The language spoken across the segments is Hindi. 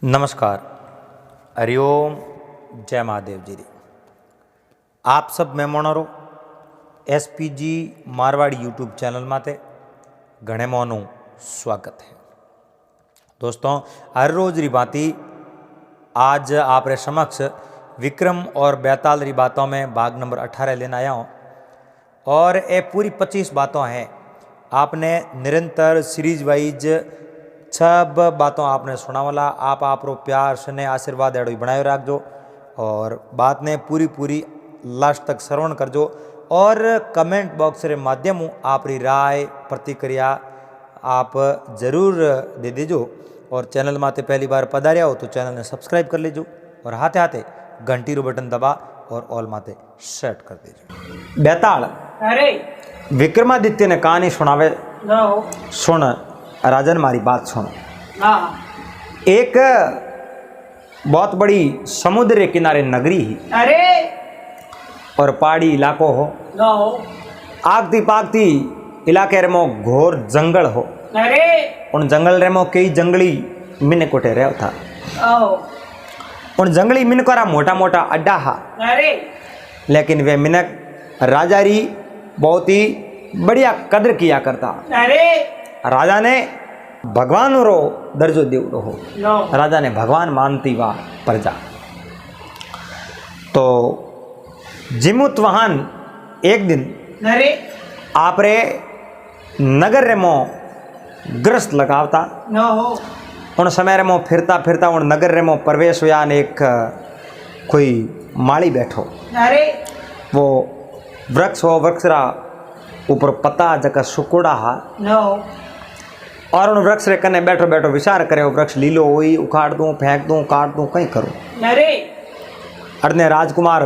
नमस्कार, हरिओम, जय महादेव जी। आप सब मेहमानों SPG मारवाड़ी यूट्यूब चैनल माते घणे मोनू स्वागत है। दोस्तों, हर रोज री बाती आज आप रे समक्ष विक्रम और बेताल री बातों में भाग नंबर 18 लेने आया हूँ और ये पूरी 25 बातों हैं। आपने निरंतर सीरीज वाइज सब बातों आपने सुना वाला। आप रो प्यार स्नेह आशीर्वाद एडो बनाए रखजो और बात ने पूरी लास्ट तक श्रवण करजो और कमेंट बॉक्स के माध्यम आप री राय प्रतिक्रिया आप जरूर दे दीजो। और चैनल माते पहली बार पधारिया हो तो चैनल ने सब्सक्राइब कर लीजो और हाथे हाथे घंटी रो बटन दबा और ऑल माते सेट कर दीजो। बेताल अरे विक्रमादित्य ने कहानी सुनावे। सुन राजन, मारी बात सुन। एक बहुत बड़ी समुद्र के किनारे नगरी ही अरे और पहाड़ी इलाको हो। आगती पागती इलाके रे मो घोर जंगल हो। अरे उन जंगल रे मो कई जंगली मिन कोटे रहो था। उन जंगली मिनक रा मोटा मोटा अड्डा हा। अरे लेकिन वे मिनक राजा री बहुत ही बढ़िया कदर किया करता। अरे राजा ने भगवान रो दर्जो देवड़ो हो। राजा ने भगवान मानती वा प्रजा। तो जिमुत वाहन एक दिन अरे आप रे नगर रे मो ग्रस्त लगावता। उन समय रे मो फिरता फिरता उन नगर रे मो प्रवेश हुआ ने एक कोई माली बैठो। अरे वो वृक्ष हो, वृक्ष रा ऊपर पत्ता जका सुकुड़ा हा और उन वृक्ष रे कने बैठो बैठो विचार करे। वृक्ष लीलो हुई, उखाड़ दूं, फेंक दूं, काट दूं, कहीं करूं। अरे अरने राजकुमार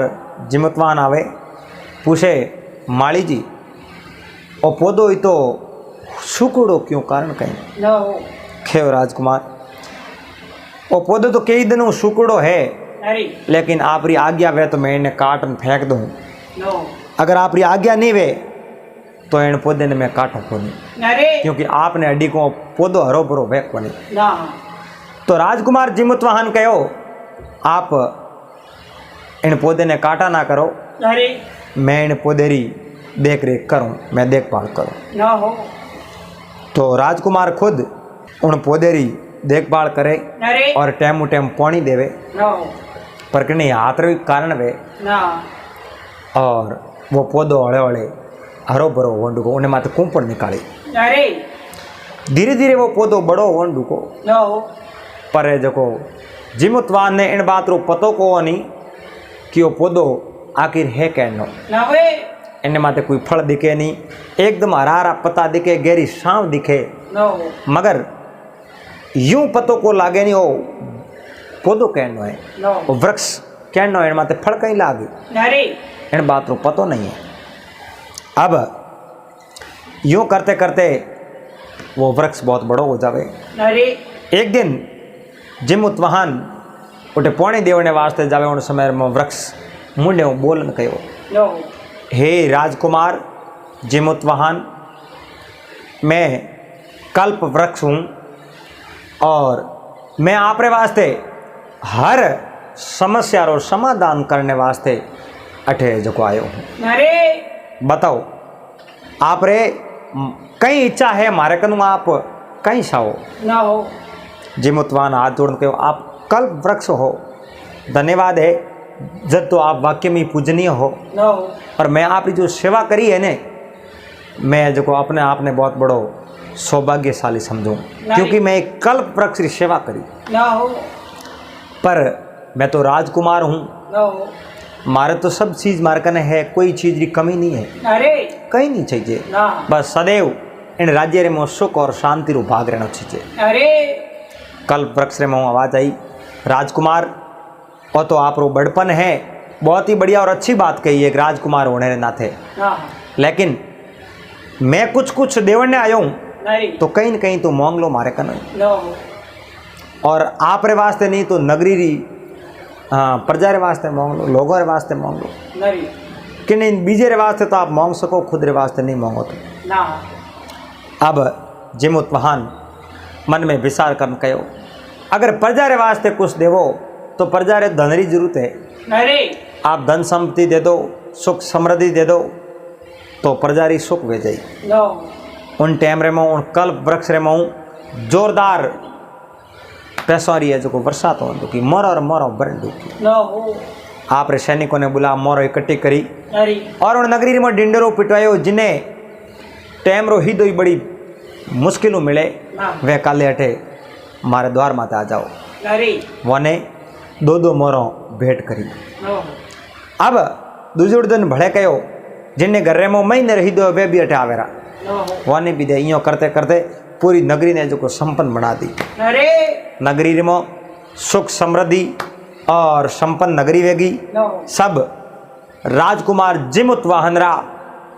जिमतवान आवे, पूछे माली जी ओ पौधो ही तो सुकुड़ो क्यों, कारण कहीं? खेव राजकुमार, ओ पौधो तो कई दिनों सुकुड़ो है, लेकिन आप री आज्ञा वे तो मैं इन्हें काट फेंक दूं। अगर आप री आज्ञा नहीं वे तो इन पौधे ने मैं काटूं को नहीं, क्योंकि आपने अड्डी को पौधो हरो भरो वे को नहीं। तो राजकुमार जिमुतवाहन कहो, आप इन पौधे ने काटा ना करो, मैं इन पौधे री देख रेख करूं, मैं देखभाल करूं। तो राजकुमार खुद उन पौधे री देखभाल करे और टाइम टाइम पानी देवे, पर कि नहीं हाथ रे कारण वे और वो पौधो हड़े हड़े हरो भरो वंडू को उन्हें माते कुंपड़ निकाली। धीरे धीरे वो पौधो बड़ो वंडू को पर जको जिमुतवान ने इन बात रो पतो को नहीं कि वो पौधो आखिर है कहनो। इन्हें माते कोई फल दिखे नहीं, एकदम हरा हरा पत्ता दिखे, गहरी छांव दिखे, मगर यूं पतो को लागे नहीं वो पौधो कहनो है, वो वृक्ष कहनो है, माते फल कहीं लागे। इन बात रो पतो नहीं है। अब यूं करते करते वो वृक्ष बहुत बड़ो हो जावे। एक दिन जिमुतवाहन उठे पानी देवने वास्ते जावे। उन समय में वृक्ष मुंडे बोलन कहो, हे राजकुमार जिमुतवाहन, मैं कल्प वृक्ष हूँ और मैं आप रे वास्ते हर समस्या रो समाधान करने वास्ते अठे जको आयो हूँ। बताओ आप रे कई इच्छा है मारे कनु, आप कहीं छाओ ना हो। जिमुतवान हाथ जोड़ के, आप कल्प वृक्ष हो, धन्यवाद है जब तो आप वाक्य में पूजनीय हो। और मैं आपकी जो सेवा करी है ने, मैं जो अपने आप ने बहुत बड़ो सौभाग्यशाली समझूं, क्योंकि मैं एक कल्प वृक्ष की सेवा करी। पर मैं तो राजकुमार हूँ, मारे तो सब चीज मारे कने है, कोई चीज की कमी नहीं है। कहीं नहीं चाहिए, बस सदैव इन राज्य रे मो सुख और शांति रो भाग रहना चाहिए। कल्प वृक्ष रे मो आवाज आई, राजकुमार और तो आप रो बड़पन है, बहुत ही बढ़िया और अच्छी बात कही है राजकुमार होने रे नाते, लेकिन मैं कुछ कुछ देवने आयो हूँ तो कहीं न कहीं तो मांग लो मारे कने। और आप रे वास्ते नहीं तो नगरी री प्रजा रे वास्ते मांग लो, लोगों रे वास्ते मांग लो, कि नहीं बीजे रे वास्ते तो आप मांग सको, खुद रे वास्ते नहीं मांगो तो। अब जिमुतवाहन मन में विचार कर कहो, अगर प्रजा रे वास्ते कुछ देवो तो प्रजा रे धन री जरूरत है। अरे आप धन संपत्ति दे दो, सुख समृद्धि दे दो तो प्रजा री सुख वे जाई। नो उन टाइम रे में उन कल्प वृक्ष रे में जोरदार पैसों रही है जो बरसात हो कि मरो बरन डूबी। नो आप रे सैनिकों ने बुला मोरो इकट्ठी करी अरे और उन नगरी में डिंडरो पिटवायो जिन्हें टाइम रो ही दो बड़ी मुश्किलों मिले वे काले अठे मारे द्वार माते आ जाओ। अरे वने दो दो मोरो भेंट करी। नो अब दूसरे दिन भड़े कहो जिन्हें घर में महीने रही दो वे भी अठे आवेरा नो वने भी दे इं करते करते पूरी नगरी ने जो संपन्न बना दी। अरे नगरी में सुख समृद्धि और संपन्न नगरी वेगी। नो सब राजकुमार जिमुत वाहनरा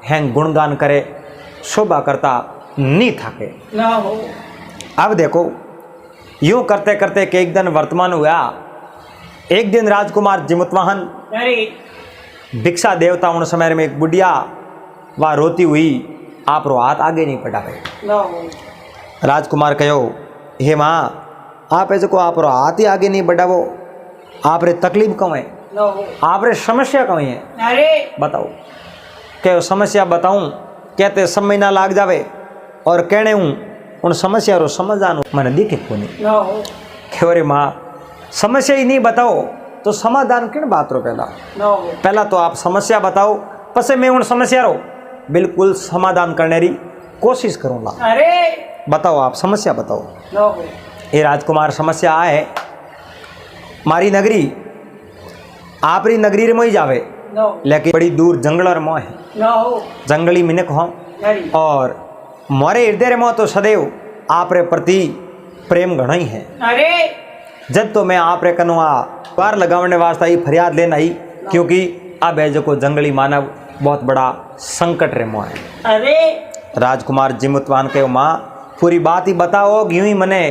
हैंग गुणगान करे शोभा करता नहीं थाके। नो अब देखो यूं करते करते कि एक दिन वर्तमान हुआ। एक दिन राजकुमार जिमुतवाहन अरे भिक्षा देवता उन समय में एक बुढ़िया वह रोती हुई आप रो हाथ आगे नहीं बढ़ावे। नो राजकुमार कहो हे माँ आप ऐसे को आप रो हाथ ही आगे नहीं बढ़ावो, आप रे तकलीफ कौन है, नो आप रे समस्या कौन है अरे बताओ। कहो समस्या बताऊं कहते समय ना लाग जावे और कहने हूँ उन समस्या रो समाधान मैंने दिखे को नहीं। नो कहो रे माँ समस्या ही नहीं बताओ तो समाधान किन बात रो नो पहला तो आप समस्या बताओ पसे मैं उन समस्या रो बिल्कुल समाधान करने री कोशिश करूँगा। अरे बताओ आप समस्या बताओ। नो ये राजकुमार समस्या है मारी नगरी आप री नगरी रे मोई जावे नो लेकिन बड़ी दूर जंगल मोह है नो जंगली मिनक हो अरे और मोरे हृदय रे मोह तो सदैव आप रे प्रति प्रेम घना ही है। अरे जब तो मैं आप रे कनुआ पार लगावने वास्ते ही फरियाद लेना ही क्योंकि अब है जो को जंगली मानव बहुत बड़ा संकट रे मोह है। अरे राजकुमार जिमुतवान कहो माँ पूरी बात ही बताओ यूं ही मने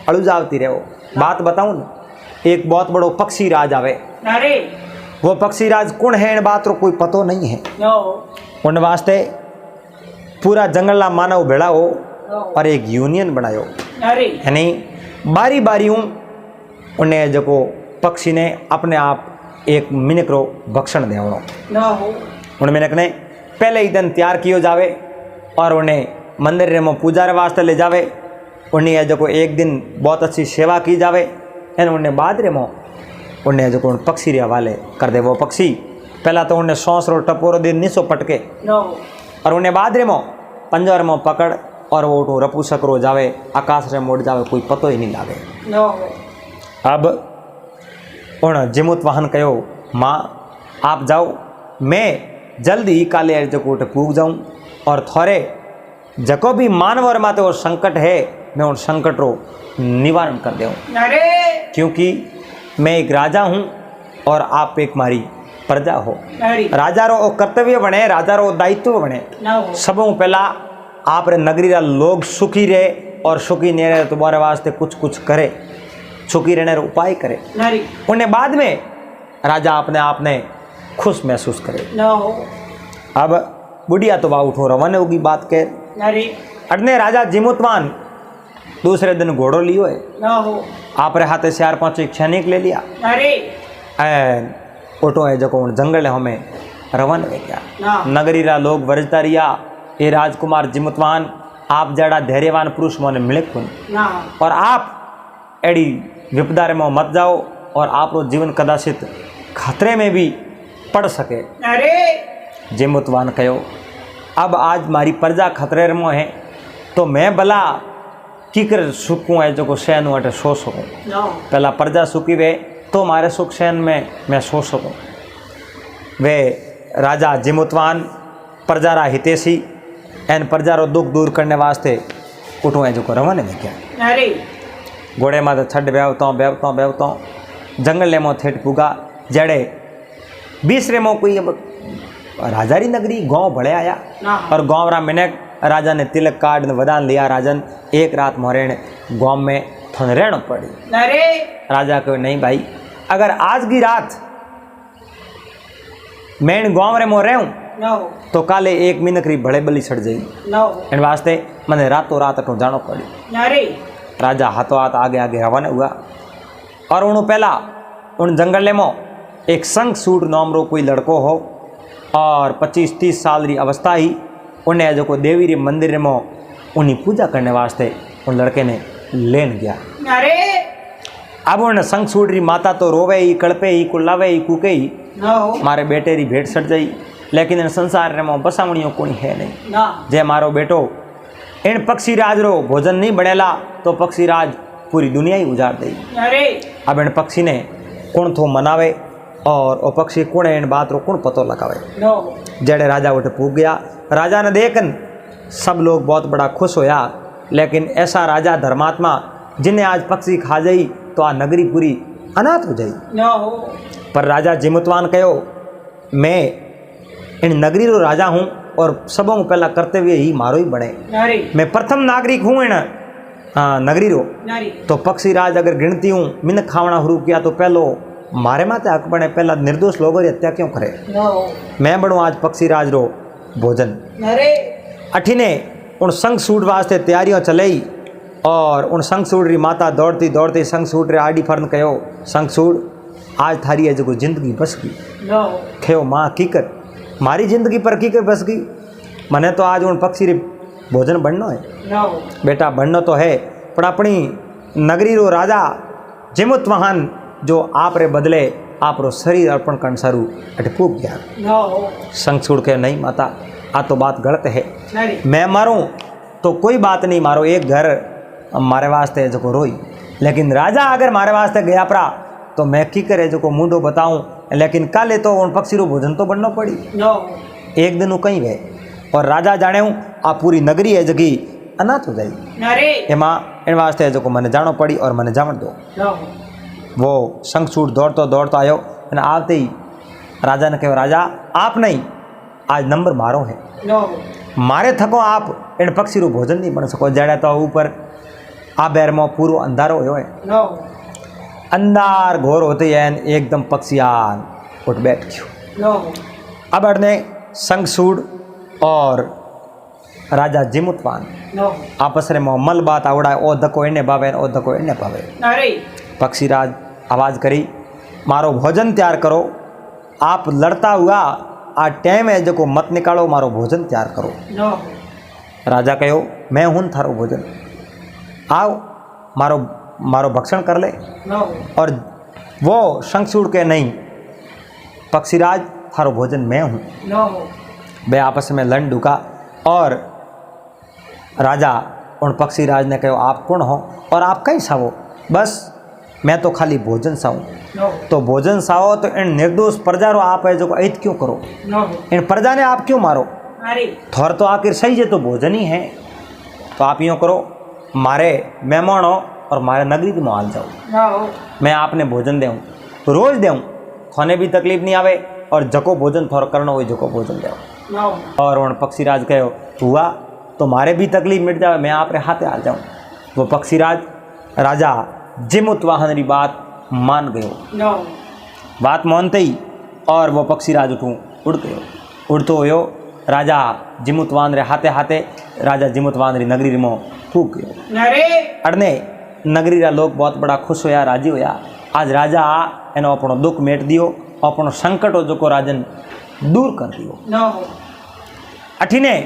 अड़ुजावती रहो। बात बताऊं ना एक बहुत बड़ो पक्षी राज आवे। अरे वो पक्षी राज कौन है इन बात रो कोई पतो नहीं है। नो उन वास्ते पूरा जंगल मानव भेड़ा हो नो और एक यूनियन बनायो अरे यानी बारी बारियों उन्हें जो पक्षी ने अपने आप एक मिनक रो भक्षण देवणो। नो उन मिनक ने पहले ही दिन तैयार कियो जावे और उन्हें मंदिर में पूजा रे वास्ते ले जावे। उन्हें जो एक दिन बहुत अच्छी सेवा की जावे एन उन्हें बाद रे मो उन्हें जो उन पक्षी रे हवाले कर दे। वो पक्षी पहला तो उन्हें सौंस रो टपोरो दिन निसो पटके नो और उन्हें बाद रे मो पंजर में पकड़ और वो उठो रपू सकरो जावे आकाश रे मोड़ जावे कोई पतो ही नहीं लागे। नो अब उन जिमुत वाहन कहो माँ आप जाओ मैं जल्दी ही काले जो उठ पूग जाऊँ और थोड़े जको भी मानवर माते वो संकट है मैं उन संकट रो निवारण कर दूँ अरे क्योंकि मैं एक राजा हूँ और आप एक मारी प्रजा हो। अरे राजा रो कर्तव्य बने राजा रो दायित्व बने नो सबों पहला आप रे नगरी रा लोग सुखी रहे और सुखी नहीं रहे तुम्हारे वास्ते कुछ कुछ करे सुखी रहने रो उपाय करे। अरे उन्हें बाद में राजा अपने आप ने खुश महसूस करे। नो अब बुढ़िया तो बाबू उठो रवाने होगी बात कह अरे अटने राजा जिमुतवान दूसरे दिन घोड़ो लियो है नो आप रे हाथे 4-5 एक सैनिक ले लिया अरे ओटो है जो जंगल है हमें रवन है क्या ना नगरी रा लोग वरजता रिया ये राजकुमार जिमुतवान आप जड़ा धैर्यवान पुरुष मोने मिले कुन ना और आप एड़ी विपदा रे में मत जाओ और आप रो जीवन कदाचित खतरे में भी पड़ सके। अरे जिमुतवान कहो अब आज मारी प्रजा खतरे में है तो मैं भला की कर सुकूँ है जो शहन अटे सो सकूँ। नो पहला प्रजा सुखी वे तो हमारे सुख शहन में मैं सो सकूँ। वे राजा जिमुतवान प्रजा रा हितेशी एन प्रजा रो दुख दूर करने वास्ते उठो है जो रवाने में क्या अरे घोड़े में छड़ बेवता जंगल में थेट पुगा जड़े 20 रे में कोई अब राजा री नगरी गांव भले आया ना और गांव रा मिनक राजा ने तिलक कार्ड ने वदान लिया राजन एक रात मोरेण गांव में थन रहना पड़ी। अरे राजा कहो नहीं भाई अगर आज की रात मैं गांव रे मो रहूं नो तो काले एक मिनक री भले बली छड़ जाई नो इन वास्ते मने रातों रात अटो जानो पड़ी। अरे राजा हाथों हाथ आगे आगे रवाना हुआ और उन पहला उन जंगल में एक संग सूट नाम रो कोई लड़को हो और 25-30 साल री अवस्था ही उन्हें जो देवी रे मंदिर में उन्हीं पूजा करने वास्ते उन लड़के ने लेन गया। अब उन संग सूट री माता तो रोवे ही कड़पे ही कुल्लावे ही कूके ही मारे बेटे री भेंट सट जाई, लेकिन इन संसार में बसावणियों कोई है नहीं। जे मारो बेटो इन पक्षी राज रो भोजन नहीं बनेला तो पक्षी राज पूरी दुनिया ही उजाड़ दे। अब इन पक्षी ने कौन थो मनावे और वो पक्षी कौन इन बात रो कौन पतो लगावे। जड़े राजा उठे पूग गया, राजा ने देखन सब लोग बहुत बड़ा खुश होया, लेकिन ऐसा राजा धर्मात्मा जिन्हें आज पक्षी खा जाई तो आ नगरी पूरी अनाथ हो जाई। पर राजा जिमुतवान कहो मैं इन नगरी रो राजा हूँ और सबों पहला कर्तव्य ही मारो ही बने। मैं प्रथम नागरिक हूँ इन नगरी रो, तो पक्षी राज अगर गिनती हूँ मिन खावना शुरू किया तो पहलो मारे माते हक बने, पहला निर्दोष लोगों की हत्या क्यों करे। मैं बढ़ू आज पक्षी राज रो भोजन। अठीने उन संग सूट वास्ते तैयारियों चलई और उन संग सूट री माता दौड़ती दौड़ती संग सूट रे आड़ी फर्न कहो संग सूट आज थारी है जो जिंदगी बस गई। कहो माँ की कर मारी जिंदगी पर की कर बस गई, मने तो आज उन पक्षी रे भोजन बनना है। बेटा बनना तो है पर अपनी नगरी रो राजा जिमुतवाहन जो आप रे बदले आप रो शरीर अर्पण करन सारू अटपूक गया। संग सूट के नहीं माता आ तो बात गलत है, मैं मारूं तो कोई बात नहीं, मारो एक घर मारे वास्ते जो रोई, लेकिन राजा अगर मारे वास्ते गया परा तो मैं की करे जो मुंडो बताऊं, लेकिन काले तो उन पक्षी रो भोजन तो बनना पड़ी। एक दिन कहीं गए और राजा जाने हूँ आ पूरी नगरी है जगी अनाथ हो जाई। एमा इन वास्ते जो मैंने जानो पड़ी और मैंने जावन दो। वो संग सूट दौड़तो दौड़तो आयो और आते ही राजा ने कहो राजा आप नहीं आज नंबर मारो है, मारे थको आप इन पक्षी रो भोजन नहीं बन सको। जड़े तो ऊपर आ बैर में पूरो अंधारो हो है, अंधार घोर होते हैं एकदम पक्षियान उठ बैठ गयो। अब अड़ने संग सूट और राजा जिमुतवान आपस में मल बात आवड़ा, ओ धको इन्हें पावे ओ धको इन्हें पावे। पक्षीराज आवाज़ करी मारो भोजन तैयार करो, आप लड़ता हुआ आ टाइम है जो मत निकालो, मारो भोजन तैयार करो। राजा कहो मैं हूँ थारो भोजन, आओ मारो मारो भक्षण कर ले। और वो शंख सूट के नहीं पक्षीराज थारो भोजन मैं हूँ। वे आपस में लड़ ढुका और राजा उन पक्षीराज ने कहो आप कौन हो और आप कहीं सावो। बस मैं तो खाली भोजन साऊँ। तो भोजन साओ तो इन निर्दोष प्रजा रो आप है जो ऐत क्यों करो, इन प्रजा ने आप क्यों मारो। थोर तो आखिर सही है तो भोजन ही है, तो आप यूँ करो मारे मेहमान हो और मारे नगरी में हाल जाओ, मैं आपने भोजन देऊँ रोज देऊँ, खाने भी तकलीफ नहीं आवे और जको भोजन थोड़ा करना हो जको भोजन दो। और उन पक्षीराज कहो हुआ तो मारे भी तकलीफ मिट जाए, मैं आप रे हाथे हाल जाऊँ। वो पक्षीराज राजा जिमुतवाहन री बात मान गयो। बात मानते ही और वो पक्षीराज उठूँ उड़ गयो। उड़तो हो राजा जिमुतवान रे हाथे हाथे राजा जिमुतवान री नगरी में फूक गयो। अड़ने नगरी रा लोग बहुत बड़ा खुश होया राजी होया। आज राजा एनो अपनो दुख मेट दियो, अपनो संकट हो जो को राजन दूर कर दियो। अठीने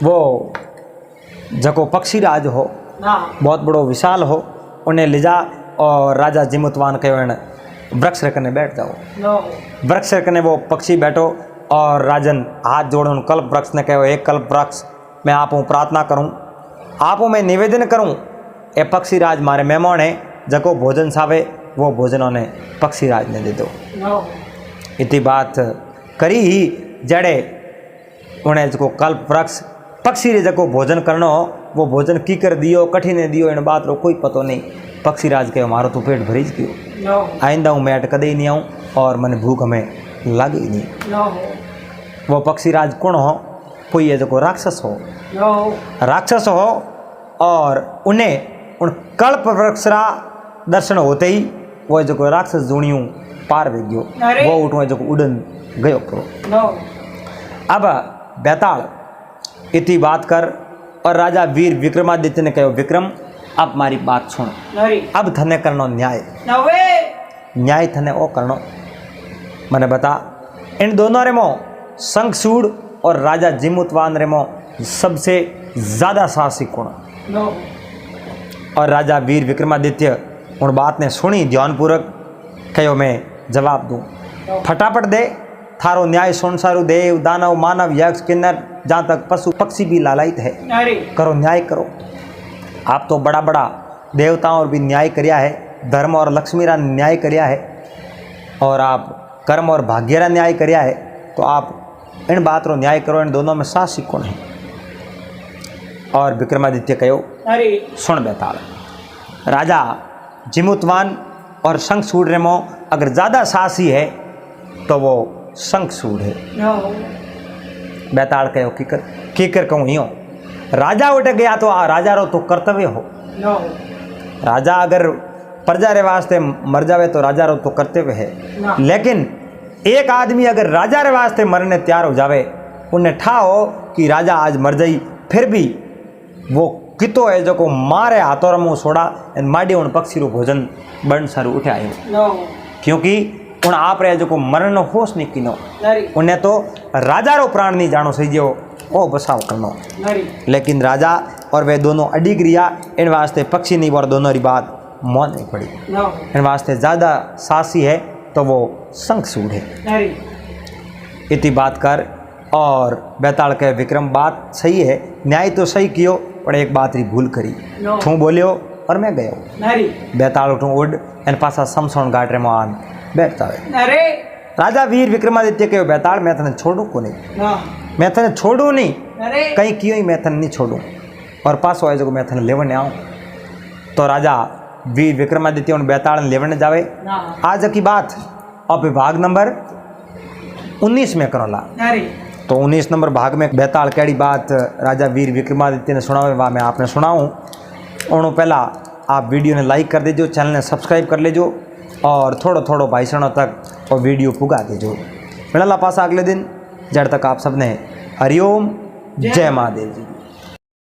वो जको पक्षीराज हो बहुत बड़ो विशाल हो, उन्हें ले जा और राजा जिमुतवान कहो वृक्ष रखने बैठ जाओ। वृक्ष रखने वो पक्षी बैठो और राजन हाथ जोड़ो उन कल्प वृक्ष ने कहो एक कल्प वृक्ष मैं आपो प्रार्थना करूं, आपो मैं निवेदन करूं, ए पक्षीराज मारे मेहमान है जको भोजन सावे वो भोजन उन्हें पक्षीराज ने दे दो। इतनी बात करी ही जड़े उन्हें जो कल्प वृक्ष पक्षी रे जको भोजन करनो वो भोजन की कर दियो कठिन दियो इन बात रो कोई पतो नहीं। पक्षीराज कहो मारो तो पेट भरी गयो, आइंदा हूँ मैं अट कदे ही नहीं आऊँ और मैंने भूख हमें लगे ही नहीं। वो पक्षीराज कौन हो, कोई है जो राक्षस हो, राक्षस हो और उन्हें उन कल्प वृक्षरा दर्शन होते ही वो जो राक्षस जोड़ियों पार वे गयो, वो उठो जो उड़न गयो करो। अब बेताल इतनी बात कर और राजा वीर विक्रमादित्य ने कहो विक्रम अब मारी बात सुन। अब थने करनो न्याय, न्याय थने ओ करनो। मैंने बता इन दोनों रे मो शंखचूड़ और राजा जिमुतवान रे मो सबसे ज्यादा साहसी कौन? और राजा वीर विक्रमादित्य उन बात ने सुनी ध्यानपूर्वक कहो मैं जवाब दूं। फटाफट दे थारो न्याय सुन सारू देव दानव मानव यक्ष किन्नर जहाँ तक पशु पक्षी भी लालायित है, करो न्याय करो। आप तो बड़ा बड़ा देवताओं और भी न्याय करिया है, धर्म और लक्ष्मी रा न्याय करिया है, और आप कर्म और भाग्य रा न्याय करिया है, तो आप इन बात रो न्याय करो। इन दोनों में साहसी कौन है? और विक्रमादित्य कहो सुन बेताल, राजा जिमुतवान और शंखचूड़ रे मो अगर ज्यादा साहसी है तो वो शंखचूड़ है। बेताल कहो कीकर कीकर कहूँ यो राजा उठ गया तो राजा रो तो कर्तव्य हो। राजा अगर प्रजा रे वास्ते मर जावे तो राजा रो तो कर्तव्य है, लेकिन एक आदमी अगर राजा रे वास्ते मरने तैयार हो जावे, उन्हें ठा हो कि राजा आज मर जाई, फिर भी वो कितो है जो को मारे हाथों रमो सोड़ा माडी उन पक्षी रो भोजन बन सारू उठे आयो, क्योंकि उन आप रहे जो को मरण होश नहीं किनो, उन्हें तो राजा रो प्राण नहीं जानो सही जो ओ बसाव करनो। लेकिन राजा और वे दोनों अडिग रिया, इन वास्ते पक्षी नहीं और दोनों री बात मान नहीं पड़ी। इन वास्ते ज्यादा साहसी है तो वो शंखचूड़ है। इतनी बात कर और बेताल के विक्रम बात सही है, न्याय तो सही कियो, पर एक बात री भूल करी, ठू बोलियो और मैं गयो। बेताल उठू उड़ इन पासा समसोन घाट रे मान बैठता है। राजा वीर विक्रमादित्य के बेताल मैं तने छोड़ू को नहीं, मैं तने छोड़ू नहीं, कहीं क्यों ही मैं तने नहीं छोड़ू, और पासो है जो मैं तने लेवने आऊँ। तो राजा वीर विक्रमादित्य उन बेताल ने लेवने जावे। आज की बात अब विभाग नंबर 19 में करोला। तो 19 नंबर भाग में बेताल कैडी बात राजा वीर विक्रमादित्य ने सुनावे, वह मैं आपने सुनाऊँ। उन्होंने पहला आप वीडियो ने लाइक कर दीजिए, चैनल ने सब्सक्राइब कर लीजिए, और थोड़ो थोड़ो भाई सणों तक और वीडियो पुगा दीजिए। मिला पासा अगले दिन, जब तक आप सबने हरिओम जय महादेव जी।